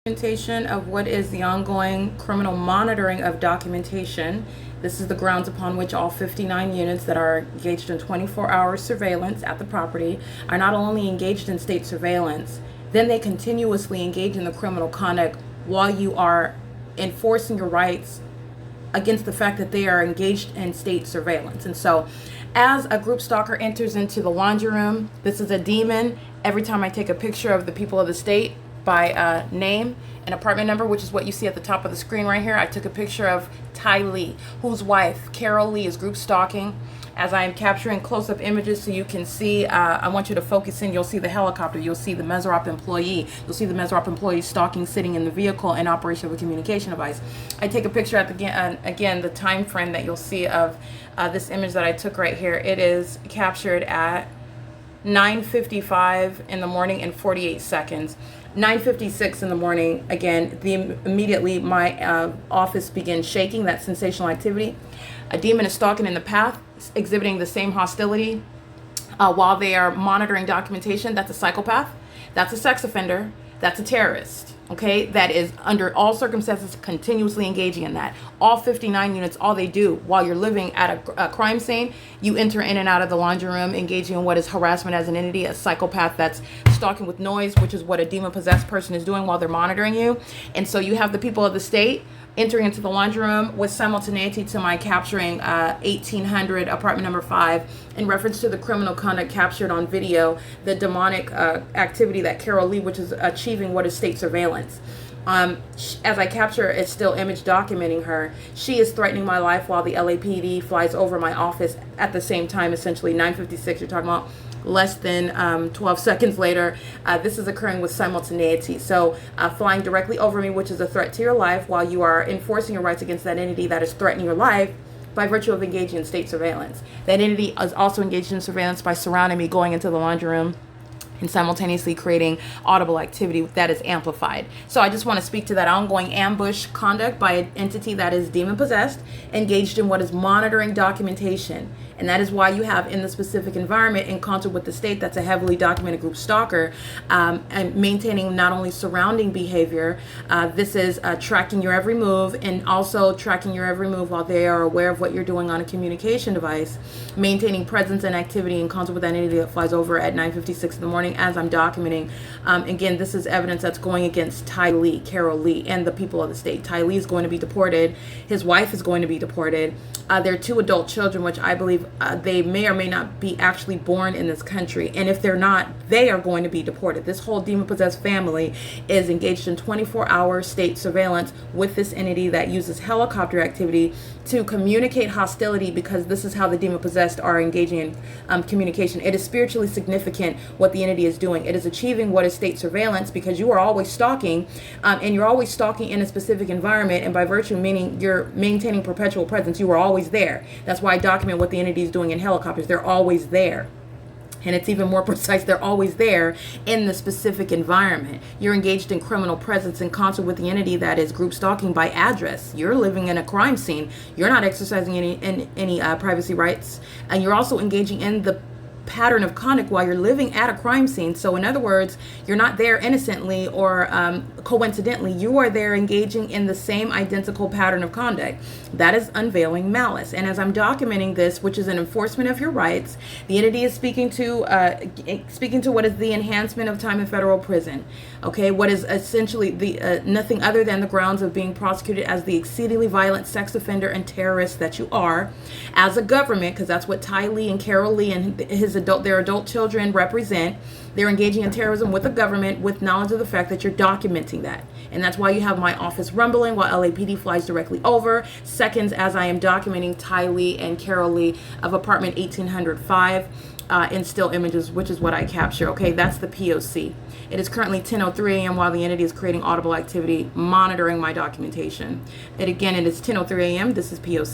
Documentation of what is the ongoing criminal monitoring of documentation. This is the grounds upon which all 59 units that are engaged in 24-hour surveillance at the property are not only engaged in state surveillance, then they continuously engage in the criminal conduct while you are enforcing your rights against the fact that they are engaged in state surveillance. And so as a group stalker enters into the laundry room, this is a demon. Every time I take a picture of the people of the state by name and apartment number, which is what you see at the top of the screen right here, I took a picture of Ty Lee, whose wife, Carol Lee, is group stalking. As I am capturing close-up images so you can see, I want you to focus in. You'll see the helicopter. You'll see the Mesrop employee. You'll see the Mesrop employee stalking, sitting in the vehicle in operation of a communication device. I take a picture at the, again, the time frame that you'll see of this image that I took right here. It is captured at 9:55 in the morning and 48 seconds. 9:56 in the morning, again, immediately my office begins shaking. That sensational activity. A demon is stalking in the path, exhibiting the same hostility while they are monitoring documentation. That's a psychopath. That's a sex offender. That's a terrorist. Okay, that is under all circumstances continuously engaging in that. All 59 units, all they do while you're living at a crime scene, you enter in and out of the laundry room, engaging in what is harassment as an entity, a psychopath that's stalking with noise, which is what a demon-possessed person is doing while they're monitoring you. And so you have the people of the state entering into the laundry room with simultaneity to my capturing 1800 apartment number 5 in reference to the criminal conduct captured on video, the demonic activity that Carol Lee, which is achieving what is state surveillance. As I capture a still image documenting her, she is threatening my life while the LAPD flies over my office at the same time, essentially 9:56, you're talking about less than 12 seconds later. This is occurring with simultaneity. So flying directly over me, which is a threat to your life, while you are enforcing your rights against that entity that is threatening your life by virtue of engaging in state surveillance. That entity is also engaged in surveillance by surrounding me, going into the laundry room, and simultaneously creating audible activity that is amplified. So I just want to speak to that ongoing ambush conduct by an entity that is demon possessed, engaged in what is monitoring documentation. And that is why you have in the specific environment, in concert with the state that's a heavily documented group stalker, and maintaining not only surrounding behavior, this is tracking your every move, and also tracking your every move while they are aware of what you're doing on a communication device, maintaining presence and activity in concert with that entity that flies over at 9:56 in the morning as I'm documenting. Again, this is evidence that's going against Ty Lee, Carol Lee, and the people of the state. Ty Lee is going to be deported. His wife is going to be deported. There are 2 adult children, which I believe they may or may not be actually born in this country. And if they're not, they are going to be deported. This whole demon-possessed family is engaged in 24-hour state surveillance with this entity that uses helicopter activity to communicate hostility, because this is how the demon-possessed are engaging in communication. It is spiritually significant what the entity is doing. It is achieving what is state surveillance, because you are always stalking, and you're always stalking in a specific environment, and by virtue meaning you're maintaining perpetual presence. You are always there. That's why I document what the entity is doing in helicopters. They're always there. And it's even more precise, they're always there in the specific environment. You're engaged in criminal presence in concert with the entity that is group stalking by address. You're living in a crime scene. You're not exercising any privacy rights. And you're also engaging in the pattern of conduct while you're living at a crime scene. So in other words, you're not there innocently or coincidentally. You are there engaging in the same identical pattern of conduct. That is unveiling malice. And as I'm documenting this, which is an enforcement of your rights, the entity is speaking to what is the enhancement of time in federal prison. Okay, what is essentially the nothing other than the grounds of being prosecuted as the exceedingly violent sex offender and terrorist that you are, as a government, because that's what Ty Lee and Carol Lee and their adult children represent. They're engaging in terrorism with the government with knowledge of the fact that you're documenting that. And that's why you have my office rumbling while LAPD flies directly over, seconds as I am documenting Ty Lee and Carol Lee of apartment 1805 in still images, which is what I capture. Okay, that's the P.O.C. It is currently 10:03 a.m. while the entity is creating audible activity, monitoring my documentation. And again, it is 10:03 a.m. This is P.O.C.